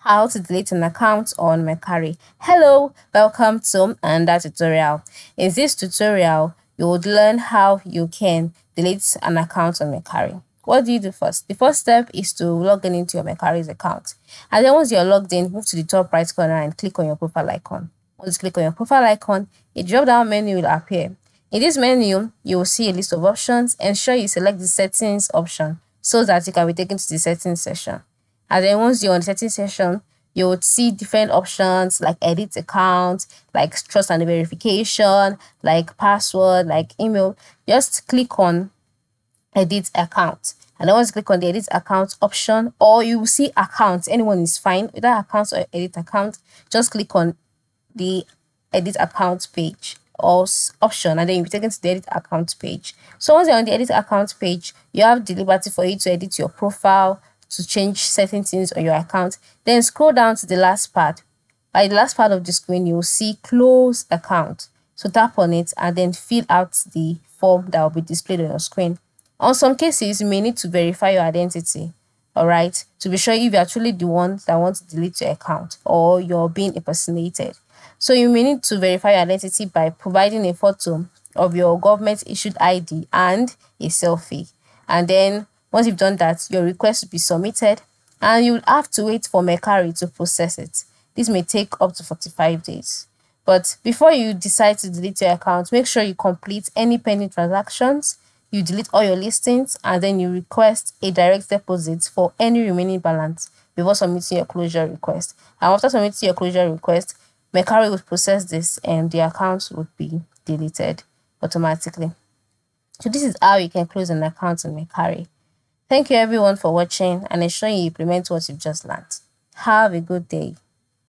How to delete an account on Mercari. Hello, welcome to another tutorial. In this tutorial, you would learn how you can delete an account on Mercari. What do you do first? The first step is to log in into your Mercari's account. And then once you're logged in, move to the top right corner and click on your profile icon. Once you click on your profile icon, a drop-down menu will appear. In this menu, you will see a list of options. Ensure you select the settings option so that you can be taken to the settings section. And then once you're on the settings section, you would see different options like edit account, like trust and verification, like password, like email. Just click on edit account. And then once you click on the edit account option, or you will see accounts, anyone is fine, whether accounts or edit account, just click on the edit account page or option, and then you'll be taken to the edit account page. So once you're on the edit account page, you have the liberty for you to edit your profile, to change certain things on your account. Then scroll down to the last part. By the last part of the screen, you'll see close account. So tap on it and then fill out the form that will be displayed on your screen. On some cases, you may need to verify your identity, all right, to be sure if you're actually the one that wants to delete your account or you're being impersonated. So you may need to verify your identity by providing a photo of your government issued ID and a selfie. And then once you've done that, your request will be submitted and you will have to wait for Mercari to process it. This may take up to 45 days. But before you decide to delete your account, make sure you complete any pending transactions, you delete all your listings, and then you request a direct deposit for any remaining balance before submitting your closure request. And after submitting your closure request, Mercari will process this and the account would be deleted automatically. So this is how you can close an account on Mercari. Thank you everyone for watching and ensure you implement what you've just learned. Have a good day.